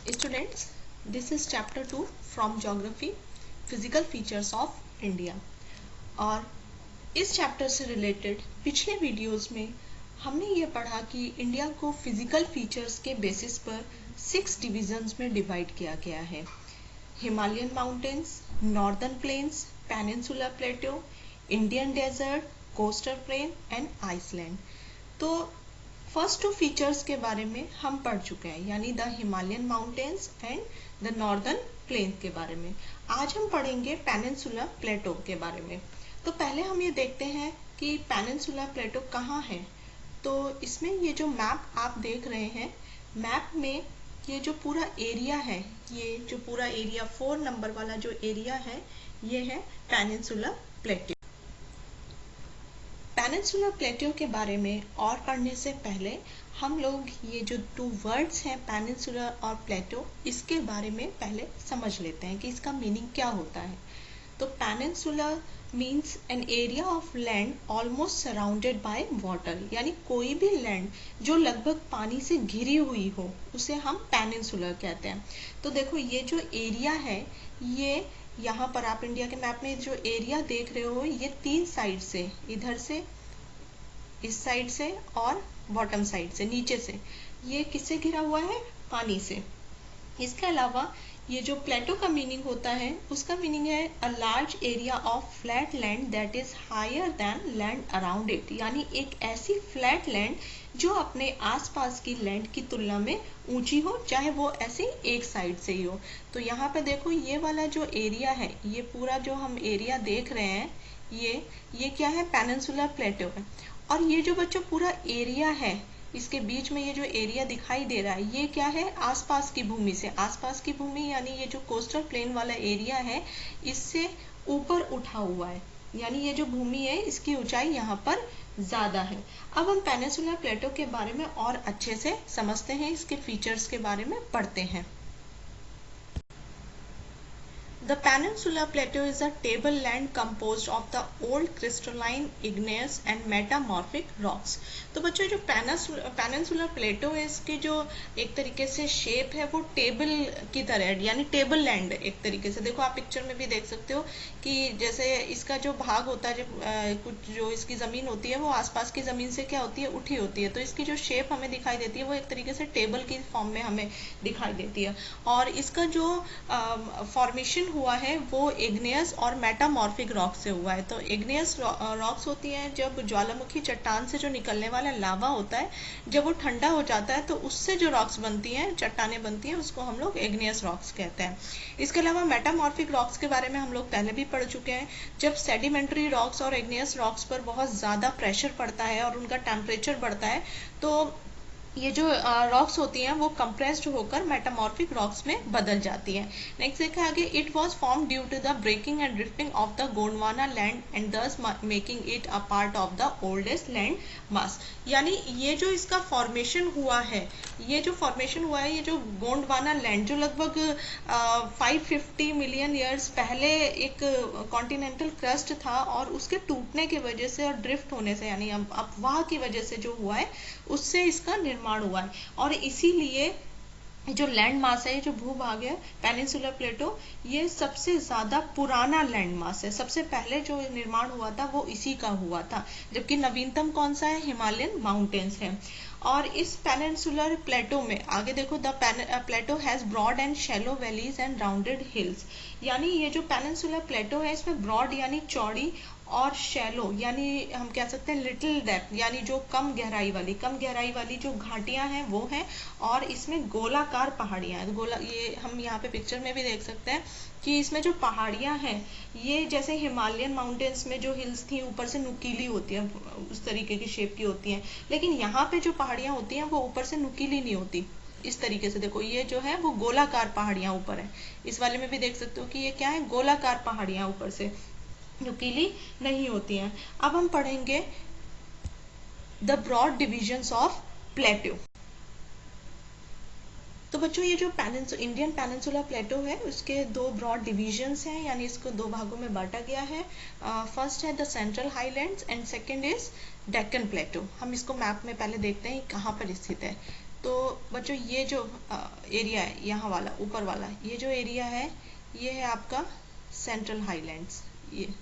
Students, this is chapter 2 from Geography, Physical Features of India। और इस chapter से related पिछले वीडियोस में हमने ये पढ़ा कि इंडिया को फिजिकल फीचर्स के बेसिस पर 6 डिविजन्स में डिवाइड किया गया है। Himalayan mountains, northern plains, peninsular plateau, Indian desert, coastal plain and island. तो फर्स्ट टू फीचर्स के बारे में हम पढ़ चुके हैं, यानी the Himalayan mountains and the northern plain के बारे में। आज हम पढ़ेंगे पेनिनसुलर प्लेटो के बारे में। तो पहले हम ये देखते हैं कि पेनिनसुलर प्लेटो कहाँ है। तो इसमें ये जो मैप आप देख रहे हैं, मैप में ये जो पूरा एरिया है, ये जो पूरा एरिया 4 नंबर वाला जो एरिया है, ये है पेनिनसुलर प्लेटो। पेनिनसुलर प्लेटो के बारे में और पढ़ने से पहले हम लोग ये जो 2 वर्ड्स हैं पेनिनसुलर और प्लेटो, इसके बारे में पहले समझ लेते हैं कि इसका मीनिंग क्या होता है। तो peninsular means an area of land almost surrounded by water, यानी कोई भी लैंड जो लगभग पानी से घिरी हुई हो उसे हम पेनिनसुलर कहते हैं। तो देखो ये जो एरिया है, ये यहाँ पर आप इंडिया के मैप में जो एरिया देख रहे हो, ये 3 साइड से, इधर से, इस साइड से और बॉटम साइड से, नीचे से, ये किससे घिरा हुआ है? पानी से। इसके अलावा ये जो प्लेटो का मीनिंग होता है, उसका मीनिंग है a large area of flat land that is higher than land around it, यानी एक ऐसी फ्लैट लैंड जो अपने आसपास की लैंड की तुलना में ऊंची हो, चाहे वो ऐसे एक साइड से ही हो। तो यहाँ पे देखो ये वाला जो एरिया है, ये पूरा जो हम एरिया देख रहे हैं, ये क्या है? पेनिनसुलर प्लेटो है। और ये जो बच्चों पूरा एरिया है, इसके बीच में ये जो एरिया दिखाई दे रहा है, ये क्या है? आसपास की भूमि से, आसपास की भूमि यानी ये जो कोस्टल प्लेन वाला एरिया है, इससे ऊपर उठा हुआ है, यानी ये जो भूमि है इसकी ऊंचाई यहाँ पर ज्यादा है। अब हम पेनिनसुलर प्लेटो के बारे में और अच्छे से समझते हैं, इसके फीचर्स के बारे में पढ़ते हैं। The peninsular plateau is a tableland composed of the old crystalline, igneous and metamorphic rocks। तो बच्चों जो पेनिनसुलर प्लेटो है, इसकी जो एक तरीके से शेप है वो टेबल की तरह, यानी टेबल लैंड एक तरीके से। देखो आप पिक्चर में भी देख सकते हो कि जैसे इसका जो भाग होता है, कुछ जो इसकी जमीन होती है वो आसपास की जमीन से क्या होती है? उठी होती है। तो इसकी जो शेप हमें दिखाई देती है वो एक तरीके से टेबल की फॉर्म में हमें दिखाई देती है। और इसका जो फॉर्मेशन हुआ है वो इग्नियस और मेटामॉर्फिक रॉक से हुआ है। तो इग्नियस रॉक्स होती हैं जब ज्वालामुखी चट्टान से जो निकलने वाला लावा होता है, जब वो ठंडा हो जाता है तो उससे जो रॉक्स बनती हैं, चट्टानें बनती हैं, उसको हम लोग इग्नियस रॉक्स कहते हैं। इसके अलावा मेटामॉर्फिक रॉक्स के बारे में हम लोग पहले भी पढ़ चुके हैं। जब सेडिमेंट्री रॉक्स और इग्नियस रॉक्स पर बहुत ज्यादा प्रेशर पड़ता है और उनका टेम्परेचर बढ़ता है, तो ये जो रॉक्स होती हैं वो कंप्रेस्ड होकर मेटामॉर्फिक रॉक्स में बदल जाती हैं। नेक्स्ट देखा आगे, it was form due to the breaking and drifting of the Gondwana land and thus making it a part of the oldest land mass. यानी ये जो इसका फॉर्मेशन हुआ है, ये जो गोंडवाना लैंड जो लगभग 550 मिलियन ईयर्स पहले एक कॉन्टिनेंटल क्रस्ट था, और उसके टूटने की वजह से और ड्रिफ्ट होने से, यानी अपवाह की वजह से जो हुआ है, उससे इसका निर्माण हुआ है। और इसीलिए जो लैंड मास है, जो भूभाग है पेनिनसुलर प्लेटो, ये सबसे ज्यादा पुराना लैंड मास है। सबसे पहले जो निर्माण हुआ था वो इसी का हुआ था, जबकि नवीनतम कौन सा है? हिमालयन माउंटेन्स है। और इस पेनिनसुलर प्लेटो में आगे देखो, the plateau has broad and shallow valleys and rounded hills. यानी ये जो पेनिनसुलर प्लेटो है, इसमें ब्रॉड यानी चौड़ी, और शैलो यानी हम कह सकते हैं लिटिल डेप्थ, यानी जो कम गहराई वाली जो घाटियां हैं वो हैं, और इसमें गोलाकार पहाड़ियां हैं। ये हम यहाँ पे पिक्चर में भी देख सकते हैं कि इसमें जो पहाड़ियां हैं, ये जैसे हिमालयन माउंटेन्स में जो हिल्स थी ऊपर से नुकीली होती है, उस तरीके की शेप की होती हैं, लेकिन यहाँ पे जो पहाड़ियां होती हैं वो ऊपर से नुकीली नहीं होती। इस तरीके से देखो, ये जो है वो गोलाकार पहाड़ियां ऊपर है। इस वाले में भी देख सकते हो कि ये क्या है? गोलाकार पहाड़ियां ऊपर से, नुकीली नहीं होती हैं। अब हम पढ़ेंगे the broad divisions of plateau. तो बच्चों ये जो इंडियन पेनिनसुलर प्लेटो है, उसके 2 ब्रॉड डिविजन्स हैं, यानी इसको 2 भागों में बांटा गया है। फर्स्ट है the central Highlands and second is Deccan plateau. हम इसको मैप में पहले देखते हैं कहाँ पर स्थित है। तो बच्चों ये जो एरिया है यहाँ वाला ऊपर वाला, ये जो एरिया है ये है आपका सेंट्रल हाईलैंड्स, ये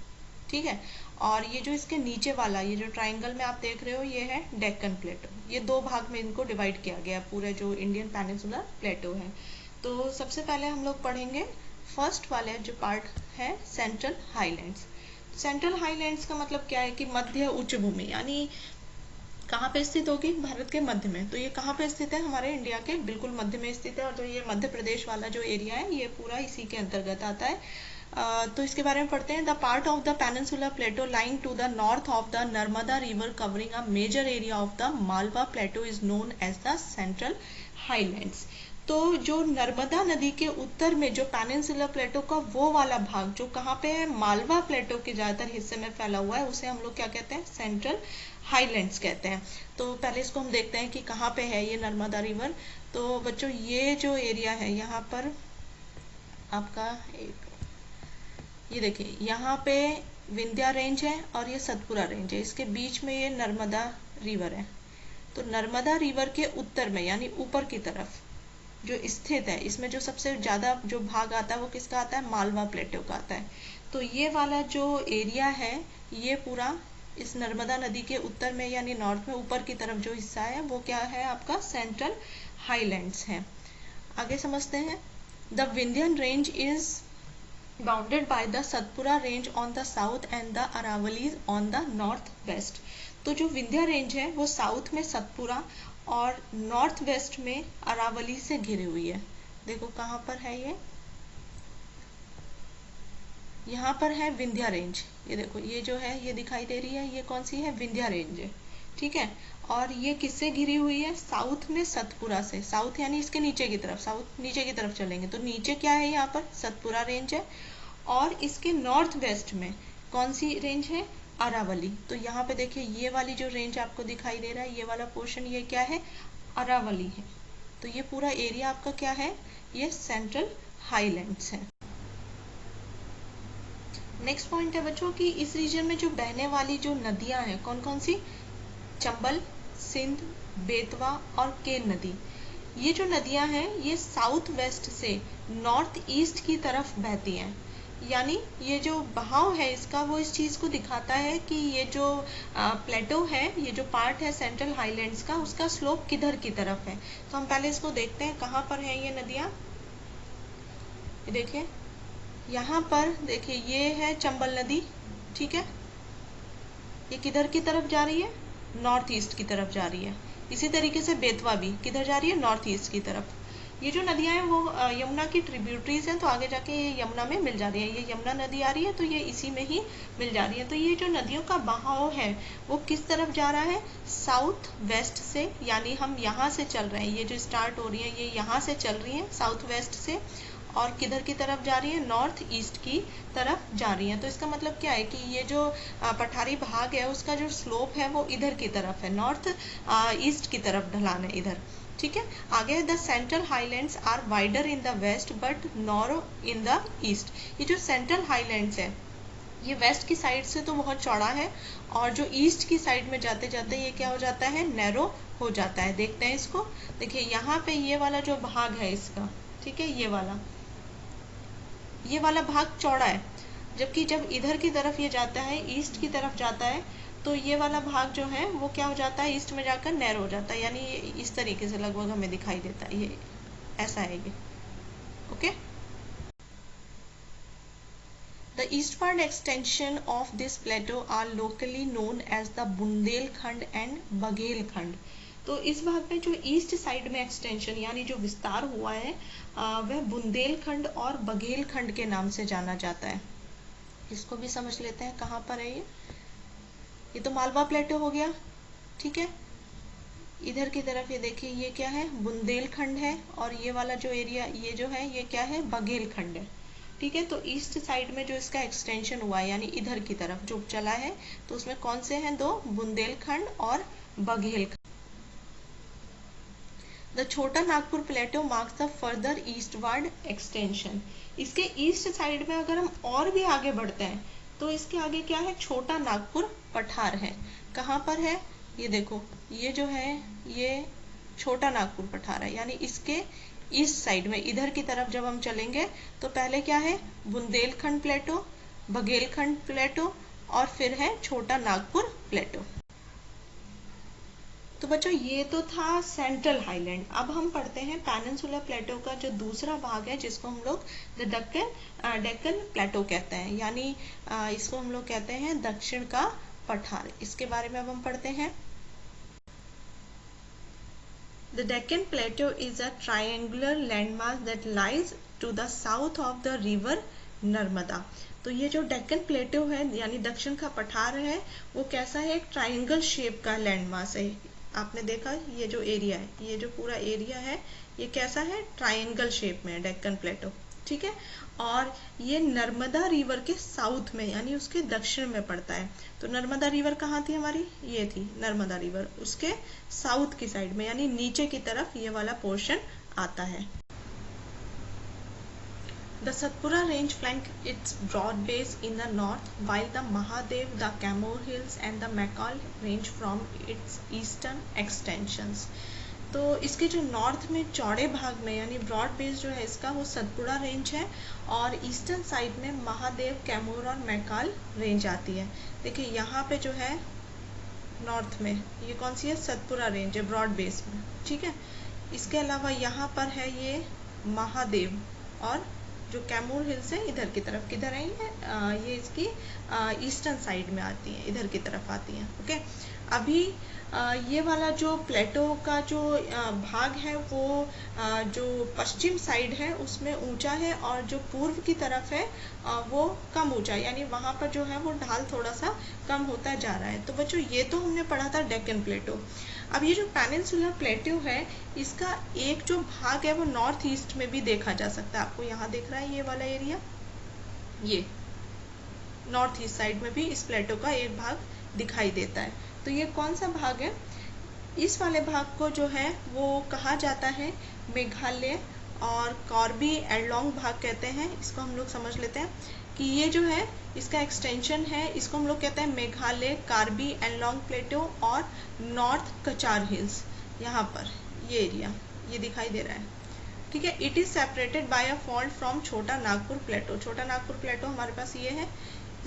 ठीक है। और ये जो इसके नीचे वाला, ये जो ट्राइंगल में आप देख रहे हो, ये है डेक्कन प्लेटो। ये दो भाग में इनको डिवाइड किया गया है, पूरे जो इंडियन पेनिनसुलर प्लेटो है। तो सबसे पहले हम लोग पढ़ेंगे फर्स्ट वाले जो पार्ट है सेंट्रल हाईलैंड्स। सेंट्रल हाईलैंड्स का मतलब क्या है कि मध्य उच्च भूमि, यानी कहाँ पे स्थित होगी, भारत के मध्य में। तो ये कहाँ पे स्थित है, हमारे इंडिया के बिल्कुल मध्य में स्थित है। और जो ये मध्य प्रदेश वाला जो एरिया है ये पूरा इसी के अंतर्गत आता है। तो इसके बारे में पढ़ते हैं। The part of the peninsular plateau lying to the north of the Narmada river covering a major area of the Malwa plateau is known as the central highlands. तो जो नर्मदा नदी के उत्तर में जो पेनिनसुलर प्लेटो का वो वाला भाग जो कहाँ पे है, मालवा प्लेटो के ज्यादातर हिस्से में फैला हुआ है, उसे हम लोग क्या कहते हैं, सेंट्रल हाईलैंड्स कहते हैं। तो पहले इसको हम देखते हैं कि कहाँ पे है ये नर्मदा रिवर। तो बच्चों ये जो एरिया है यहाँ पर आपका ये देखिए, यहाँ पे विंध्या रेंज है और ये सतपुरा रेंज है, इसके बीच में ये नर्मदा रिवर है। तो नर्मदा रिवर के उत्तर में यानी ऊपर की तरफ जो स्थित है, इसमें जो सबसे ज्यादा जो भाग आता है वो किसका आता है, मालवा प्लेटो का आता है। तो ये वाला जो एरिया है ये पूरा इस नर्मदा नदी के उत्तर में यानी नॉर्थ में ऊपर की तरफ जो हिस्सा है वो क्या है, आपका सेंट्रल हाईलैंड्स है। आगे समझते हैं। The Vindhyan range is bounded by the Satpura range on the south and the Aravallis on the north west। तो जो विंध्या रेंज है वो साउथ में सतपुरा और नॉर्थ वेस्ट में अरावली से घिरी हुई है। देखो कहाँ पर है ये, यहाँ पर है विंध्या रेंज। ये देखो ये जो है ये दिखाई दे रही है, ये कौन सी है, विंध्या रेंज है, ठीक है। और ये किससे घिरी हुई है, साउथ में सतपुरा से। साउथ यानी इसके नीचे की तरफ, साउथ नीचे की तरफ चलेंगे तो नीचे क्या है, यहाँ पर सतपुरा रेंज है। और इसके नॉर्थ वेस्ट में कौन सी रेंज है, अरावली। तो यहाँ पे देखिए ये वाली जो रेंज आपको दिखाई दे रहा है, ये वाला पोर्शन ये क्या है, अरावली है। तो ये पूरा एरिया आपका क्या है, ये सेंट्रल हाईलैंड्स है। नेक्स्ट पॉइंट है बच्चों कि इस रीजन में जो बहने वाली जो नदियां हैं कौन कौन सी, चंबल, सिंध, बेतवा और केन नदी। ये जो नदियां हैं ये साउथ वेस्ट से नॉर्थ ईस्ट की तरफ बहती हैं। यानी ये जो बहाव है इसका वो इस चीज को दिखाता है कि ये जो प्लेटो है, ये जो पार्ट है सेंट्रल हाईलैंड्स का, उसका स्लोप किधर की तरफ है। तो हम पहले इसको देखते हैं कहाँ पर है ये नदियां। देखिए यहाँ पर देखिए ये है चंबल नदी, ठीक है। ये किधर की तरफ जा रही है, नॉर्थ ईस्ट की तरफ जा रही है। इसी तरीके से बेतवा भी किधर जा रही है, नॉर्थ ईस्ट की तरफ। ये जो नदियां हैं वो यमुना की ट्रिब्यूटरीज हैं, तो आगे जाके ये यमुना में मिल जा रही है। ये यमुना नदी आ रही है तो ये इसी में ही मिल जा रही है। तो ये जो नदियों का बहाव है वो किस तरफ जा रहा है, साउथ वेस्ट से। यानी हम यहाँ से चल रहे हैं, ये जो स्टार्ट हो रही है ये यहाँ से चल रही है साउथ वेस्ट से, और किधर की तरफ जा रही है, नॉर्थ ईस्ट की तरफ जा रही है। तो इसका मतलब क्या है कि ये जो पठारी भाग है उसका जो स्लोप है वो इधर की तरफ है, नॉर्थ ईस्ट की तरफ ढलान है इधर, ठीक है। आगे the central highlands are wider in the west but narrow in the east. ये जो सेंट्रल हाईलैंड्स है ये वेस्ट की साइड से तो बहुत चौड़ा है, और जो ईस्ट की साइड में जाते जाते ये क्या हो जाता है, नैरो हो जाता है। देखते हैं इसको। देखिए यहाँ पे ये वाला जो भाग है इसका, ठीक है, ये वाला भाग चौड़ा है, जबकि जब इधर की तरफ ये जाता है, ईस्ट की तरफ जाता है, तो ये वाला भाग जो है वो क्या हो जाता है, ईस्ट में जाकर नैरो हो जाता है। यानी ये इस तरीके से लगभग हमें दिखाई देता है, ये ऐसा है ये, okay. The eastward extension of this plateau are locally known as the Bundelkhand and Baghelkhand. तो इस भाग में जो ईस्ट साइड में एक्सटेंशन यानी जो विस्तार हुआ है वह बुंदेलखंड और बघेलखंड के नाम से जाना जाता है। इसको भी समझ लेते हैं कहाँ पर है ये तो मालवा प्लेटो हो गया, ठीक है। इधर की तरफ ये देखिए ये क्या है, बुंदेलखंड है, और ये वाला जो एरिया ये जो है ये क्या है, बघेलखंड है, ठीक है। तो ईस्ट साइड में जो इसका एक्सटेंशन हुआ है यानी इधर की तरफ जो चला है, तो उसमें कौन से हैं दो, बुंदेलखंड और Baghelkhand. The Chota Nagpur plateau marks the further eastward extension. इसके ईस्ट साइड में अगर हम और भी आगे बढ़ते हैं तो इसके आगे क्या है, छोटा नागपुर पठार है। कहाँ पर है, ये देखो ये जो है ये छोटा नागपुर पठार है, यानी इसके ईस्ट साइड में इधर की तरफ जब हम चलेंगे तो पहले क्या है, बुंदेलखंड प्लेटो, बघेलखंड प्लेटो और फिर है छोटा नागपुर प्लेटो। तो बच्चों ये तो था सेंट्रल हाईलैंड। अब हम पढ़ते हैं पेनिनसुलर प्लेटो का जो दूसरा भाग है, जिसको हम लोग द डेक्कन प्लेटो कहते हैं, यानी इसको हम लोग कहते हैं दक्षिण का पठार। इसके बारे में अब हम पढ़ते हैं। The Deccan Plateau is a triangular landmass that lies to the south of the river Narmada. तो ये जो डेक्कन प्लेटो है यानी दक्षिण का पठार है, वो कैसा है, एक ट्राइंगल शेप का लैंडमास है। आपने देखा ये जो एरिया है, ये जो पूरा एरिया है, ये कैसा है, ट्राइंगल शेप में है डेक्कन प्लेटो, ठीक है। और ये नर्मदा रिवर के साउथ में यानी उसके दक्षिण में पड़ता है। तो नर्मदा रिवर कहाँ थी हमारी, ये थी नर्मदा रिवर, उसके साउथ की साइड में यानी नीचे की तरफ ये वाला पोर्शन आता है। The Satpura range flank its broad base in the north, while the Mahadev, the Camor Hills and the Makal range from its eastern extensions. तो इसके जो नॉर्थ में चौड़े भाग में यानी ब्रॉड बेस जो है इसका, वो सतपुड़ा रेंज है, और ईस्टर्न साइड में महादेव, कैमूर और मैकाल रेंज आती है। देखिए यहाँ पे जो है नॉर्थ में ये कौन सी है, सतपुड़ा रेंज है ब्रॉड बेस में, ठीक है। इसके अलावा यहाँ पर है ये महादेव, और जो कैमूर हिल्स है इधर की तरफ, किधर है ये इसकी ईस्टर्न साइड में आती है, इधर की तरफ आती है, ओके। अभी ये वाला जो प्लेटो का जो भाग है वो जो पश्चिम साइड है उसमें ऊंचा है, और जो पूर्व की तरफ है वो कम ऊंचा, यानी वहाँ पर जो है वो ढाल थोड़ा सा कम होता जा रहा है। तो बच्चों ये तो हमने पढ़ा था डेक्कन प्लेटो। अब ये जो पेनिनसुलर प्लेटो है, इसका एक जो भाग है वो नॉर्थ ईस्ट में भी देखा जा सकता है। आपको यहाँ दिख रहा है ये वाला एरिया, ये नॉर्थ ईस्ट साइड में भी इस प्लेटो का एक भाग दिखाई देता है। तो ये कौन सा भाग है, इस वाले भाग को जो है वो कहा जाता है मेघालय और कॉर्बी एंडलोंग भाग कहते हैं। इसको हम लोग समझ लेते हैं कि ये जो है इसका एक्सटेंशन है, इसको हम लोग कहते हैं मेघालय, कार्बी एंडलोंग प्लेटो और नॉर्थ कचार हिल्स। यहाँ पर ये एरिया ये दिखाई दे रहा है, ठीक है। It is separated by a fault from छोटा नागपुर प्लेटो। छोटा नागपुर प्लेटो हमारे पास ये है,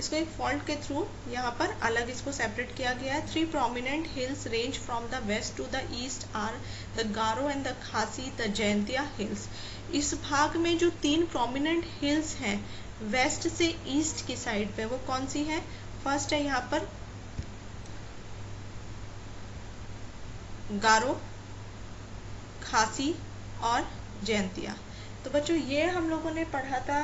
इसको एक फॉल्ट के थ्रू यहाँ पर अलग इसको सेपरेट किया गया है। 3 prominent hills range from the west to the east are the Garo and the Khasi the Jaintia hills. इस भाग में जो 3 प्रोमिनेंट हिल्स हैं वेस्ट से ईस्ट की साइड पे, वो कौन सी है, फर्स्ट है यहाँ पर गारो, खासी और जयंतिया। तो बच्चों ये हम लोगों ने पढ़ा था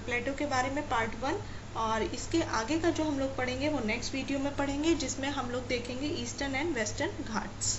प्लेटो के बारे में पार्ट 1, और इसके आगे का जो हम लोग पढ़ेंगे वो नेक्स्ट वीडियो में पढ़ेंगे, जिसमें हम लोग देखेंगे ईस्टर्न एंड वेस्टर्न घाट्स।